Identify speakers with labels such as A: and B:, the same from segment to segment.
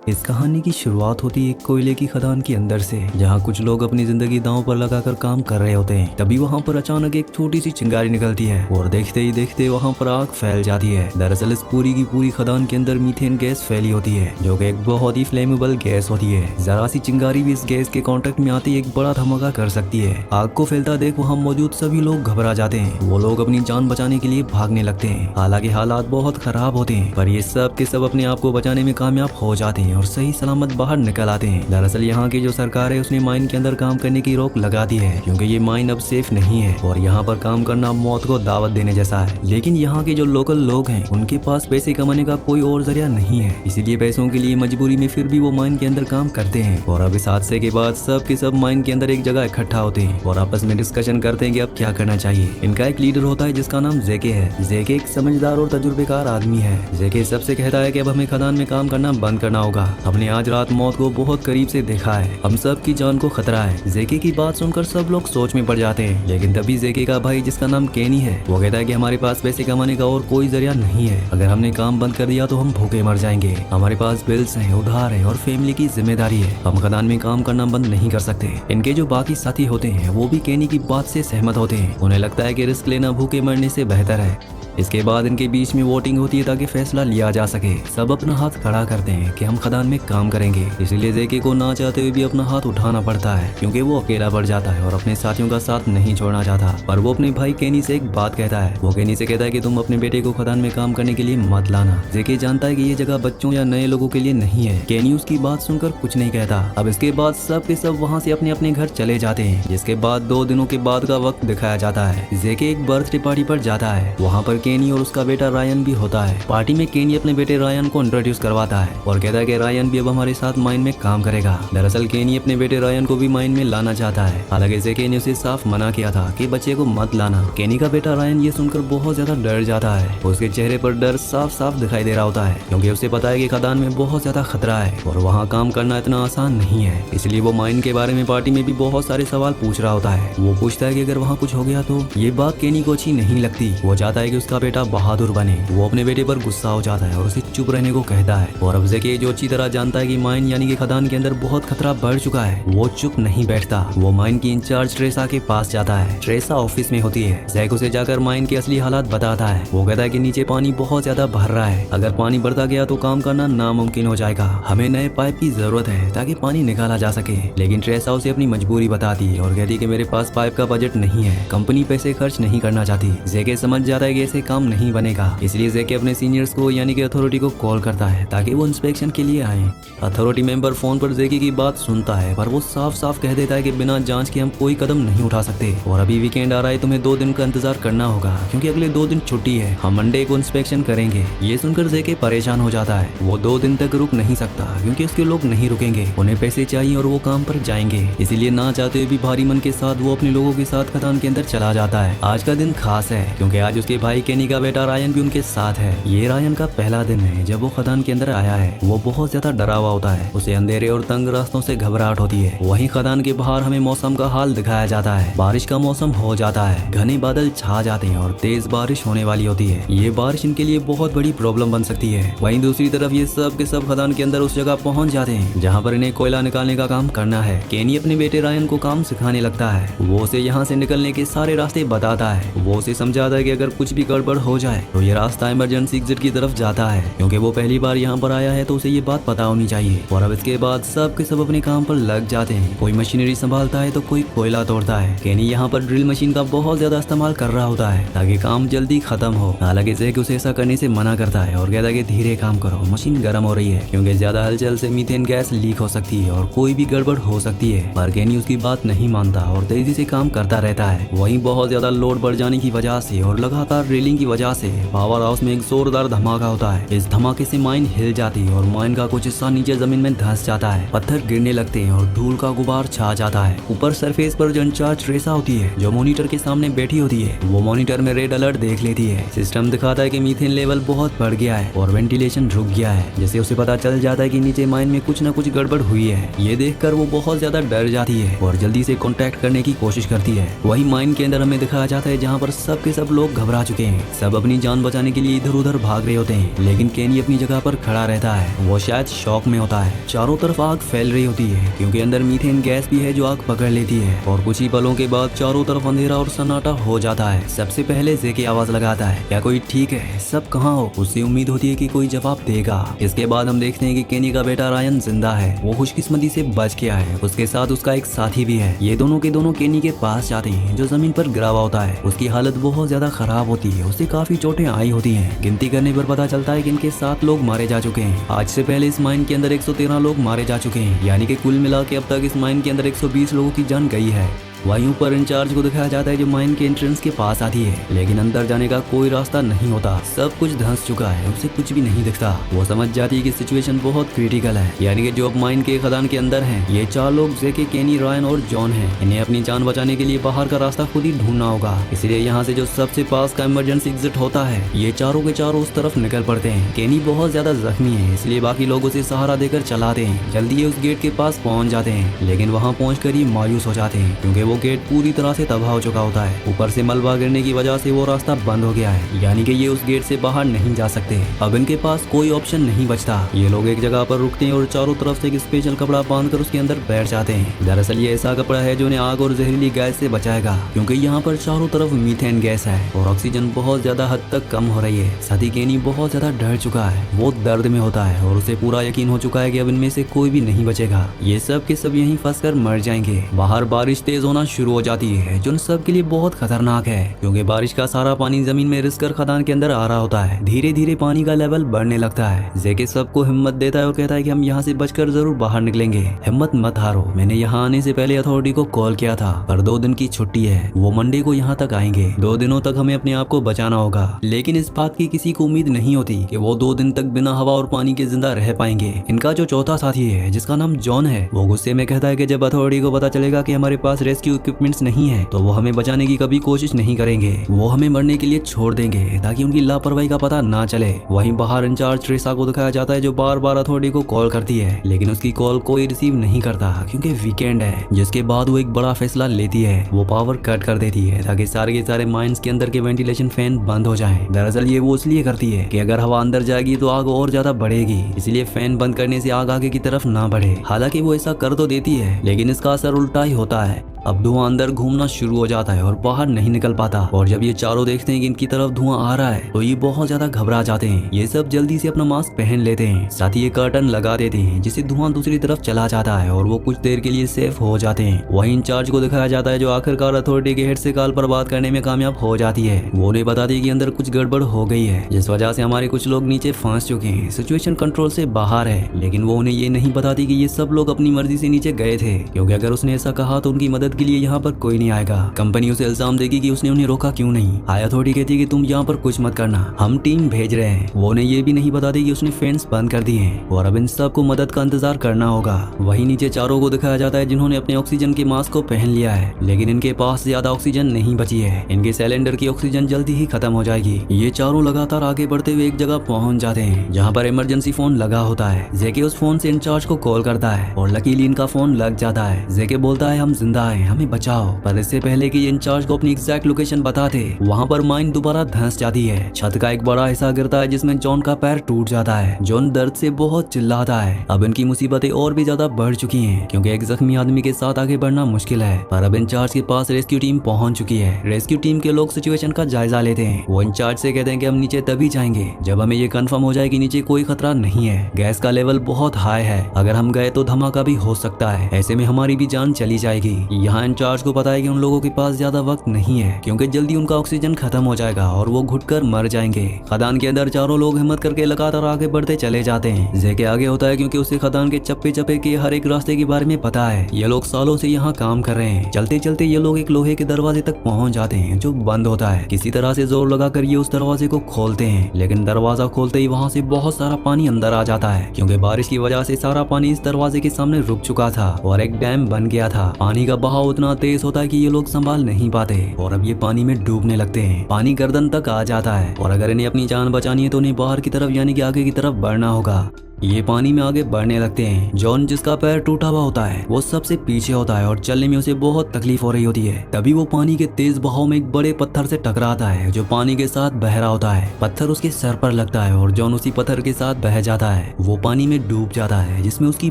A: इस कहानी की शुरुआत होती है एक कोयले की खदान के अंदर से, जहाँ कुछ लोग अपनी जिंदगी दांव पर लगाकर काम कर रहे होते हैं। तभी वहाँ पर अचानक एक छोटी सी चिंगारी निकलती है और देखते ही देखते वहाँ पर आग फैल जाती है। दरअसल इस पूरी की पूरी खदान के अंदर मीथेन गैस फैली होती है, जो कि एक बहुत ही फ्लेमेबल गैस होती है। जरा सी चिंगारी भी इस गैस के कांटेक्ट में आती एक बड़ा धमाका कर सकती है। आग को फैलता देख वहाँ मौजूद सभी लोग घबरा जाते हैं। वो लोग अपनी जान बचाने के लिए भागने लगते हैं। हालांकि हालात बहुत खराब होते हैं, पर ये सब के सब अपने आप को बचाने में कामयाब हो जाते हैं और सही सलामत बाहर निकल आते हैं। दरअसल यहाँ की जो सरकार है उसने माइन के अंदर काम करने की रोक लगा दी है, क्योंकि ये माइन अब सेफ नहीं है और यहाँ पर काम करना मौत को दावत देने जैसा है। लेकिन यहाँ के जो लोकल लोग हैं उनके पास पैसे कमाने का कोई और जरिया नहीं है, इसीलिए पैसों के लिए मजबूरी में फिर भी वो माइन के अंदर काम करते हैं। और अब इस हादसे के बाद सब के सब माइन के अंदर एक जगह इकट्ठा होते हैं और आपस में डिस्कशन करते हैं कि अब क्या करना चाहिए। इनका एक लीडर होता है जिसका नाम जेके है। जेके एक समझदार और तजुर्बेकार आदमी है। जेके सबसे कहता है कि अब हमें खदान में काम करना बंद करना होगा। हमने आज रात मौत को बहुत करीब से देखा है, हम सब की जान को खतरा है। जेके की बात सुनकर सब लोग सोच में पड़ जाते हैं, लेकिन तभी जेके का भाई जिसका नाम केनी है वो कहता है कि हमारे पास पैसे कमाने का और कोई जरिया नहीं है। अगर हमने काम बंद कर दिया तो हम भूखे मर जाएंगे। हमारे पास बिल्स हैं, उधार है और फैमिली की जिम्मेदारी है। हम खदान में काम करना बंद नहीं कर सकते। इनके जो बाकी साथी होते हैं वो भी केनी की बात से सहमत होते हैं। उन्हें लगता है कि रिस्क लेना भूखे मरने से बेहतर है। इसके बाद इनके बीच में वोटिंग होती है ताकि फैसला लिया जा सके। सब अपना हाथ खड़ा करते हैं कि हम खदान में काम करेंगे। इसलिए जेके को ना चाहते हुए भी अपना हाथ उठाना पड़ता है, क्योंकि वो अकेला पड़ जाता है और अपने साथियों का साथ नहीं छोड़ना चाहता। पर वो अपने भाई केनी से एक बात कहता है। वो केनी से कहता है कि तुम अपने बेटे को खदान में काम करने के लिए मत लाना। जेके जानता है कि ये जगह बच्चों या नए लोगों के लिए नहीं है। केनी उसकी बात सुनकर कुछ नहीं कहता। अब इसके बाद सब के सब वहाँ से अपने अपने घर चले जाते हैं। जिसके बाद 2 दिनों के बाद का वक्त दिखाया जाता है। जेके एक बर्थडे पार्टी पर जाता है। वहाँ पर केनी और उसका बेटा रायन भी होता है। पार्टी में केनी अपने बेटे रायन को इंट्रोड्यूस करवाता है और कहता है कि रायन भी अब हमारे साथ माइन में काम करेगा। दरअसल केनी अपने बेटे रायन को भी माइन में लाना चाहता है। हालांकि जेके ने उसे साफ मना किया था कि बच्चे को मत लाना। केनी का बेटा रायन ये सुनकर बहुत ज्यादा डर जाता है। उसके चेहरे पर डर साफ साफ दिखाई दे रहा होता है, क्योंकि उसे पता है कि खदान में बहुत ज्यादा खतरा है और वहाँ काम करना इतना आसान नहीं है। इसलिए वो माइन के बारे में पार्टी में भी बहुत सारे सवाल पूछ रहा होता है। वो पूछता है कि अगर वहाँ कुछ हो गया तो। ये बात केनी को अच्छी नहीं लगती। वो चाहता है कि उसका बेटा बहादुर बने। वो अपने बेटे पर गुस्सा हो जाता है और उसे चुप रहने को कहता है। और अब जेके जो अच्छी तरह जानता है कि माइन यानी कि खदान के अंदर बहुत खतरा बढ़ चुका है, वो चुप नहीं बैठता। वो माइन की इंचार्ज ट्रेसा के पास जाता है। ट्रेसा ऑफिस में होती है। जैक उसे जाकर माइन के असली हालात बताता है। वो कहता है कि नीचे पानी बहुत ज्यादा भर रहा है। अगर पानी बढ़ता गया तो काम करना नामुमकिन हो जाएगा। हमें नए पाइप की जरूरत है ताकि पानी निकाला जा सके। लेकिन ट्रेसा उसे अपनी मजबूरी बताती है और कहती है कि मेरे पास पाइप का बजट नहीं है, कंपनी पैसे खर्च नहीं करना चाहती। जेके समझ जाता है कि ऐसे काम नहीं बनेगा। इसलिए जेके अपने सीनियर्स को यानी कि अथॉरिटी को कॉल करता है ताकि वो इंस्पेक्शन के लिए आए। अथॉरिटी मेंबर फोन पर जेके की बात सुनता है, पर वो साफ साफ कह देता है कि बिना जांच के हम कोई कदम नहीं उठा सकते और अभी वीकेंड आ रहा है, तुम्हें 2 दिन का इंतजार करना होगा, क्योंकि अगले 2 दिन छुट्टी है। हम मंडे को इंस्पेक्शन करेंगे। ये सुनकर जेके परेशान हो जाता है। वो 2 दिन तक रुक नहीं सकता, क्योंकि उसके लोग नहीं रुकेंगे। उन्हें पैसे चाहिए और वो काम पर जाएंगे। इसीलिए ना चाहते हुए भी भारी मन के साथ वो अपने लोगों के साथ खदान के अंदर चला जाता है। आज का दिन खास है, क्योंकि आज उसके भाई केनी का बेटा रायन भी उनके साथ है। ये रायन का पहला दिन है जब वो खदान के अंदर आया है। वो बहुत ज्यादा डरा हुआ होता है। उसे अंधेरे और तंग रास्तों से घबराहट होती है। वहीं खदान के बाहर हमें मौसम का हाल दिखाया जाता है। बारिश का मौसम हो जाता है। घने बादल छा जाते हैं और तेज बारिश होने वाली होती है। ये बारिश इनके लिए बहुत बड़ी प्रॉब्लम बन सकती है। वहीं दूसरी तरफ ये सब के सब खदान के अंदर उस जगह पहुंच जाते हैं जहाँ पर इन्हें कोयला निकालने का काम करना है। केनी अपने बेटे रायन को काम सिखाने लगता है। वो उसे यहाँ से निकलने के सारे रास्ते बताता है। वो उसे समझाता है कि अगर कुछ भी गड़बड़ हो जाए तो ये रास्ता इमरजेंसी एग्जिट की तरफ जाता है, क्योंकि वो पहली बार यहाँ पर आया है तो उसे ये बात पता होनी चाहिए। और अब इसके बाद सब के सब अपने काम पर लग जाते हैं। कोई मशीनरी संभालता है तो कोई कोयला तोड़ता है। केनी यहाँ पर ड्रिल मशीन का बहुत ज्यादा इस्तेमाल कर रहा होता है ताकि काम जल्दी खत्म हो। हालांकि जेक उसे ऐसा करने से मना करता है और कहता है कि धीरे काम करो, मशीन गर्म हो रही है, क्योंकि ज्यादा हलचल से मीथेन गैस लीक हो सकती है और कोई भी गड़बड़ हो सकती है। पर केनी उसकी बात नहीं मानता और तेजी से काम करता रहता है। वहीं बहुत ज्यादा लोड बढ़ जाने की वजह से और लगातार रेलिंग की वजह से पावर हाउस में एक जोरदार धमाका होता है। इस धमाके से माइन हिल जाती है और माइन का कुछ हिस्सा नीचे जमीन में धंस जाता है। पत्थर गिरने लगते हैं और धूल का गुबार छा जाता है। ऊपर सरफेस पर जो इंचार्ज ट्रेसा होती है, जो मॉनिटर के सामने बैठी होती है, वो मॉनिटर में रेड अलर्ट देख लेती है। सिस्टम दिखाता है कि मीथेन लेवल बहुत बढ़ गया है और वेंटिलेशन रुक गया है, जिससे उसे पता चल जाता है कि नीचे माइन में कुछ न कुछ गड़बड़ हुई है। ये देखकर वो बहुत ज्यादा डर जाती है और जल्दी से कांटेक्ट करने की कोशिश करती है। वही माइन के अंदर हमें दिखाया जाता है जहाँ पर सब के सब लोग घबरा चुके हैं। हैं। सब अपनी जान बचाने के लिए इधर उधर भाग रहे होते हैं, लेकिन केनी अपनी जगह पर खड़ा रहता है। वो शायद शॉक में होता है। चारों तरफ आग फैल रही होती है क्योंकि अंदर मीथेन गैस भी है जो आग पकड़ लेती है। और कुछ ही पलों के बाद चारों तरफ अंधेरा और सन्नाटा हो जाता है। सबसे पहले जेके आवाज लगाता है, क्या कोई ठीक है? सब कहाँ हो? उससे उम्मीद होती है कि कोई जवाब देगा। इसके बाद हम देखते हैं कि केनी का बेटा रायन जिंदा है। वो खुशकिस्मती से बच गया है। उसके साथ उसका एक साथी भी है। ये दोनों के दोनों केनी के पास जाते हैं जो जमीन पर गिरा हुआ होता है। उसकी हालत बहुत ज्यादा खराब होती है। उसे काफी चोटें आई होती हैं। गिनती करने पर पता चलता है कि इनके 7 लोग मारे जा चुके हैं। आज से पहले इस माइन के अंदर 113 लोग मारे जा चुके हैं, यानी कि कुल मिला के अब तक इस माइन के अंदर 120 लोगों की जान गई है। वहीं ऊपर इंचार्ज को दिखाया जाता है जो माइन के एंट्रेंस के पास आती है, लेकिन अंदर जाने का कोई रास्ता नहीं होता। सब कुछ धंस चुका है, उसे कुछ भी नहीं दिखता। वो समझ जाती है कि सिचुएशन बहुत क्रिटिकल है, यानी कि जो अब माइन के खदान के अंदर हैं, ये 4 लोग जेके, केनी, रायन और जॉन हैं। इन्हें अपनी जान बचाने के लिए बाहर का रास्ता खुद ही ढूंढना होगा। इसलिए यहाँ से जो सबसे पास का इमरजेंसी एग्जिट होता है, ये चारों के चारों उस तरफ निकल पड़ते हैं। केनी बहुत ज्यादा जख्मी है, इसलिए बाकी लोग उसे सहारा देकर चलाते हैं। जल्दी ये उस गेट के पास पहुंच जाते हैं, लेकिन वहाँ पहुंचकर ये मायूस हो जाते हैं क्योंकि वो गेट पूरी तरह से तबाह हो चुका होता है। ऊपर से मलबा गिरने की वजह से वो रास्ता बंद हो गया है, यानी कि ये उस गेट से बाहर नहीं जा सकते। अब इनके पास कोई ऑप्शन नहीं बचता। ये लोग एक जगह पर रुकते हैं और चारों तरफ से एक स्पेशल कपड़ा बांधकर उसके अंदर बैठ जाते हैं। दरअसल ये ऐसा कपड़ा है जो उन्हें आग और जहरीली गैस से बचाएगा, क्योंकि यहाँ पर चारों तरफ मीथेन गैस है और ऑक्सीजन बहुत ज्यादा हद तक कम हो रही है। साथ ही केनी बहुत ज्यादा डर चुका है। वो दर्द में होता है और उसे पूरा यकीन हो चुका है कि अब इनमें से कोई भी नहीं बचेगा। ये सब के सब यहीं फंसकर मर जाएंगे। बाहर बारिश तेज होना शुरू हो जाती है जो सब के लिए बहुत खतरनाक है, क्योंकि बारिश का सारा पानी जमीन में रिस कर खदान के अंदर आ रहा होता है। धीरे धीरे पानी का लेवल बढ़ने लगता है। जेके सबको हिम्मत देता है और कहता है कि हम यहाँ से बचकर जरूर बाहर निकलेंगे। हिम्मत मत हारो। मैंने यहाँ आने से पहले अथॉरिटी को कॉल किया था, पर 2 दिन की छुट्टी है। वो मंडे को यहाँ तक आएंगे। 2 दिनों तक हमें अपने आप को बचाना होगा, लेकिन इस बात की किसी को उम्मीद नहीं होती कि वो 2 दिन तक बिना हवा और पानी के जिंदा रह पाएंगे। इनका जो चौथा साथी है, जिसका नाम जॉन है, वो गुस्से में कहता है कि जब अथॉरिटी को पता चलेगा कि हमारे पास रेस्क्यू इक्विपमेंट्स नहीं है, तो वो हमें बचाने की कभी कोशिश नहीं करेंगे। वो हमें मरने के लिए छोड़ देंगे ताकि उनकी लापरवाही का पता ना चले। वहीं बाहर इंचार्ज ट्रेसा को दिखाया जाता है जो बार बार अथॉरिटी को कॉल करती है, लेकिन उसकी कॉल कोई रिसीव नहीं करता क्योंकि वीकेंड है। जिसके बाद वो एक बड़ा फैसला लेती है। वो पावर कट कर देती है ताकि सारे के सारे माइंस के अंदर के वेंटिलेशन फैन बंद हो जाएं। दरअसल ये वो इसलिए करती है कि अगर हवा अंदर जाएगी तो आग और ज्यादा बढ़ेगी, इसलिए फैन बंद करने से आग आगे की तरफ ना बढ़े। हालांकि वो ऐसा कर तो देती है, लेकिन इसका असर उल्टा ही होता है। अब धुआं अंदर घूमना शुरू हो जाता है और बाहर नहीं निकल पाता। और जब ये चारों देखते हैं कि इनकी तरफ धुआं आ रहा है, तो ये बहुत ज्यादा घबरा जाते हैं। ये सब जल्दी से अपना मास्क पहन लेते हैं, साथ ही ये कर्टन लगा देते हैं जिससे धुआं दूसरी तरफ चला जाता है और वो कुछ देर के लिए सेफ हो जाते हैं। वहीं इंचार्ज को दिखाया जाता है जो आखिरकार अथॉरिटी के हेड से कॉल पर बात करने में कामयाब हो जाती है। वो उन्हें बताती है कि अंदर कुछ गड़बड़ हो गई है, जिस वजह से हमारे कुछ लोग नीचे फंस चुके हैं। सिचुएशन कंट्रोल से बाहर है, लेकिन वो उन्हें ये नहीं बताती कि ये सब लोग अपनी मर्जी से नीचे गए थे, क्योंकि अगर उसने ऐसा कहा तो उनकी मदद के लिए यहाँ पर कोई नहीं आएगा। कंपनी उसे इल्जाम देगी कि उसने उन्हें रोका क्यों नहीं। आया थोड़ी कहती है कि तुम यहाँ पर कुछ मत करना, हम टीम भेज रहे हैं। वो उन्हें ये भी नहीं बताती कि उसने फैंस बंद कर दिए हैं और अब इन सबको मदद का इंतजार करना होगा। वहीं नीचे चारों को दिखाया जाता है जिन्होंने अपने ऑक्सीजन के मास्क को पहन लिया है, लेकिन इनके पास ज्यादा ऑक्सीजन नहीं बची है। इनके सिलेंडर की ऑक्सीजन जल्दी ही खत्म हो जाएगी। ये चारों लगातार आगे बढ़ते हुए एक जगह पहुंच जाते हैं जहाँ पर इमरजेंसी फोन लगा होता है। जेके उस फोन से इंचार्ज को कॉल करता है और लकीली इनका फोन लग जाता है। जेके बोलता है हम जिंदा हैं, हमें बचाओ। पर इससे पहले कि ये इंचार्ज को अपनी एग्जैक्ट लोकेशन बताते, वहाँ पर माइन दोबारा धंस जाती है। छत का एक बड़ा हिस्सा गिरता है जिसमें जॉन का पैर टूट जाता है। जॉन दर्द से बहुत चिल्लाता है। अब इनकी मुसीबतें और भी ज्यादा बढ़ चुकी हैं, क्योंकि एक जख्मी आदमी के साथ आगे बढ़ना मुश्किल है। पर अब इंचार्ज के पास रेस्क्यू टीम पहुंच चुकी है। रेस्क्यू टीम के लोग सिचुएशन का जायजा लेते हैं। वो इंचार्ज से कहते हैं कि हम नीचे तभी जाएंगे जब हमें ये कंफर्म हो जाए कि नीचे कोई खतरा नहीं है। गैस का लेवल बहुत हाई है, अगर हम गए तो धमाका भी हो सकता है, ऐसे में हमारी भी जान चली जाएगी। यहाँ इंचार्ज को पता है कि उन लोगों के पास ज्यादा वक्त नहीं है, क्योंकि जल्दी उनका ऑक्सीजन खत्म हो जाएगा और वो घुटकर मर जाएंगे। खदान के अंदर चारों लोग हिम्मत करके लगातार आगे बढ़ते चले जाते हैं। जेके आगे होता है क्योंकि उसे खदान के चप्पे चप्पे के हर एक रास्ते के बारे में पता है। ये लोग सालों से यहाँ काम कर रहे हैं। चलते चलते ये लोग एक लोहे के दरवाजे तक पहुँच जाते हैं जो बंद होता है। किसी तरह से जोर लगाकर ये उस दरवाजे को खोलते हैं, लेकिन दरवाजा खोलते ही वहाँ से बहुत सारा पानी अंदर आ जाता है, क्योंकि बारिश की वजह से सारा पानी इस दरवाजे के सामने रुक चुका था और एक डैम बन गया था। पानी का बहाव उतना तेज होता है कि ये लोग संभाल नहीं पाते और अब ये पानी में डूबने लगते हैं। पानी गर्दन तक आ जाता है और अगर इन्हें अपनी जान बचानी है तो उन्हें बाहर की तरफ यानी कि आगे की तरफ बढ़ना होगा। ये पानी में आगे बढ़ने लगते हैं। जॉन, जिसका पैर टूटा हुआ होता है, वो सबसे पीछे होता है और चलने में उसे बहुत तकलीफ हो रही होती है। तभी वो पानी के तेज बहाव में एक बड़े पत्थर से टकराता है जो पानी के साथ बह रहा होता है। पत्थर उसके सर पर लगता है और जॉन उसी पत्थर के साथ बह जाता है। वो पानी में डूब जाता है जिसमें उसकी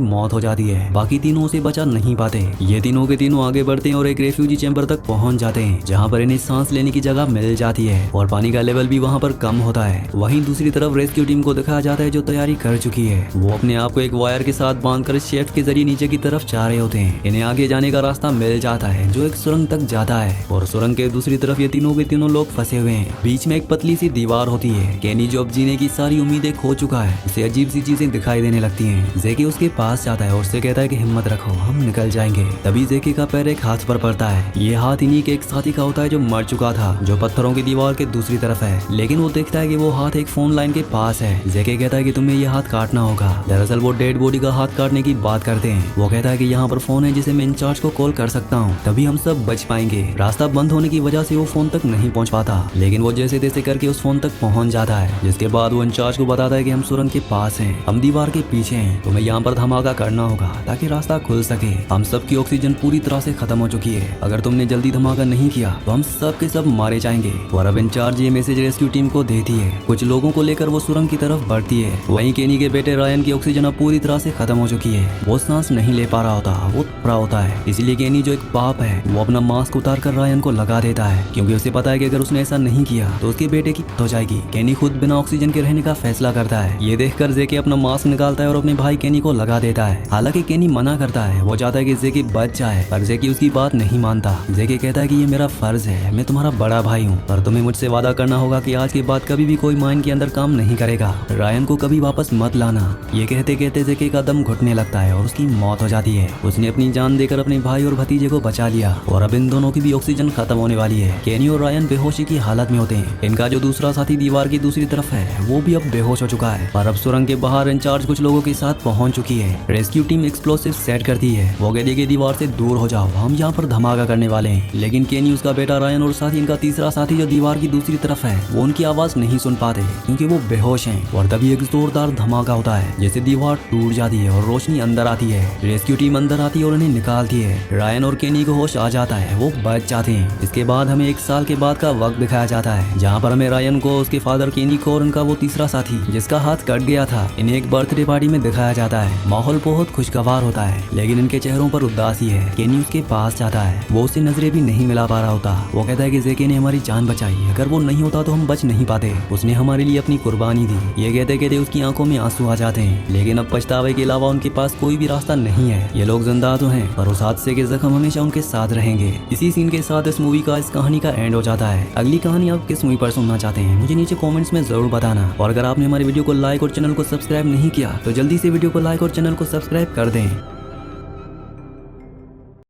A: मौत हो जाती है। बाकी तीनों उसे बचा नहीं पाते। ये तीनों के तीनों आगे बढ़ते हैं और एक रेफ्यूजी चैम्बर तक पहुंच जाते हैं जहाँ पर इन्हें सांस लेने की जगह मिल जाती है और पानी का लेवल भी वहाँ पर कम होता है। वहीं दूसरी तरफ रेस्क्यू टीम को दिखाया जाता है जो तैयारी कर चुकी है। वो अपने आप को एक वायर के साथ बांधकर शेफ्ट के जरिए नीचे की तरफ जा रहे होते हैं। इन्हें आगे जाने का रास्ता मिल जाता है जो एक सुरंग तक जाता है और सुरंग के दूसरी तरफ ये तीनों के तीनों लोग फंसे हुए हैं। बीच में एक पतली सी दीवार होती है। केनी, जो अब जीने की सारी उम्मीदें खो चुका है, उसे अजीब सी चीजें दिखाई देने लगती हैं। जेके उसके पास जाता है और उससे कहता है कि हिम्मत रखो, हम निकल जाएंगे। तभी जेके का पैर एक हाथ पर पड़ता है। ये हाथ इन्हीं के एक साथी का होता है जो मर चुका था, जो पत्थरों की दीवार के दूसरी तरफ है। लेकिन वो देखता है कि वो हाथ एक फोन लाइन के पास है। जेके कहता है कि तुम्हें ये हाथ काटना होगा। दरअसल वो डेड बॉडी का हाथ काटने की बात करते हैं। वो कहता है कि यहाँ पर फोन है जिसे मैं इंचार्ज को कॉल कर सकता हूँ, तभी हम सब बच पाएंगे। रास्ता बंद होने की वजह से वो फोन तक नहीं पहुँच पाता, लेकिन वो जैसे तैसे करके उस फोन तक पहुँच जाता है। जिसके बाद वो इंचार्ज को बताता है कि हम सुरंग के पास हैं, हम दीवार के पीछे हैं, तुम्हें यहाँ पर धमाका करना होगा ताकि रास्ता खुल सके। हम सबकी ऑक्सीजन पूरी तरह से खत्म हो चुकी है, अगर तुमने जल्दी धमाका नहीं किया तो हम सब के सब मारे जाएंगे। और अब इंचार्ज ये मैसेज रेस्क्यू टीम को देती है। कुछ लोगों को लेकर वो सुरंग की तरफ बढ़ती है। वहीं केनी के बेटे रायन की ऑक्सीजन अब पूरी तरह से खत्म हो चुकी है। वो सांस नहीं ले पा रहा होता, वो थपड़ा होता है। इसलिए केनी, जो एक बाप है, वो अपना मास्क उतार कर रायन को लगा देता है, क्योंकि उसे पता है कि अगर उसने ऐसा नहीं किया तो उसके बेटे की मौत हो जाएगी। केनी खुद बिना ऑक्सीजन के रहने का फैसला करता है। ये देखकर जेके अपना मास्क निकालता है और अपने भाई केनी को लगा देता है। हालांकि केनी मना करता है, वो चाहता है कि जेके बच जाए, पर जेके उसकी बात नहीं मानता। जेके कहता है कि ये मेरा फर्ज है, मैं तुम्हारा बड़ा भाई हूँ, पर तुम्हें मुझसे वादा करना होगा कि आज के बाद कभी भी कोई माइन के अंदर काम नहीं करेगा। रायन को कभी वापस मत लाना। ये कहते कहते जेके का दम घुटने लगता है और उसकी मौत हो जाती है। उसने अपनी जान देकर अपने भाई और भतीजे को बचा लिया और अब इन दोनों की भी ऑक्सीजन खत्म होने वाली है। केनी और रायन बेहोशी की हालत में होते हैं। इनका जो दूसरा साथी दीवार की दूसरी तरफ है, वो भी अब बेहोश हो चुका है। और अब सुरंग के बाहर इंचार्ज कुछ लोगों के साथ पहुंच चुकी है। रेस्क्यू टीम एक्सप्लोसिव सेट करती है। वो कहती है कि दीवार से दूर हो जाओ, हम यहाँ पर धमाका करने वाले हैं। लेकिन केनी, उसका बेटा रायन और साथ ही इनका तीसरा साथी जो दीवार की दूसरी तरफ है, वो उनकी आवाज नहीं सुन पाते क्योंकि वो बेहोश हैं। और तभी एक जोरदार धमाका होता है जिससे दीवार टूट जाती है और रोशनी अंदर आती है। रेस्क्यू टीम अंदर आती है और उन्हें निकालती है। रायन और केनी को होश आ जाता है, वो बच जाते हैं। इसके बाद हमें 1 साल के बाद का वक्त दिखाया जाता है, जहाँ पर हमें रायन को, उसके फादर केनी को और उनका वो तीसरा साथी जिसका हाथ कट गया था, इन्हें एक बर्थडे पार्टी में दिखाया जाता है। माहौल बहुत खुशगवार होता है, लेकिन इनके चेहरों पर उदासी है। केनी उसके पास जाता है, वो उससे नजरें भी नहीं मिला पा रहा होता। वो कहता है कि जेके ने हमारी जान बचाई, अगर वो नहीं होता तो हम बच नहीं पाते, उसने हमारे लिए अपनी कुर्बानी दी। ये कहते कहते उसकी आंखों में आंसू आ जाते हैं, लेकिन अब पछतावे के अलावा उनके पास कोई भी रास्ता नहीं है। ये लोग जिंदा तो हैं, पर उस हादसे के जख्म हमेशा उनके साथ रहेंगे। इसी सीन के साथ इस मूवी का, इस कहानी का एंड हो जाता है। अगली कहानी आप किस मूवी पर सुनना चाहते हैं, मुझे नीचे कमेंट्स में जरूर बताना। और अगर आपने हमारे वीडियो को लाइक और चैनल को सब्सक्राइब नहीं किया तो जल्दी से वीडियो को लाइक और चैनल को सब्सक्राइब कर दें।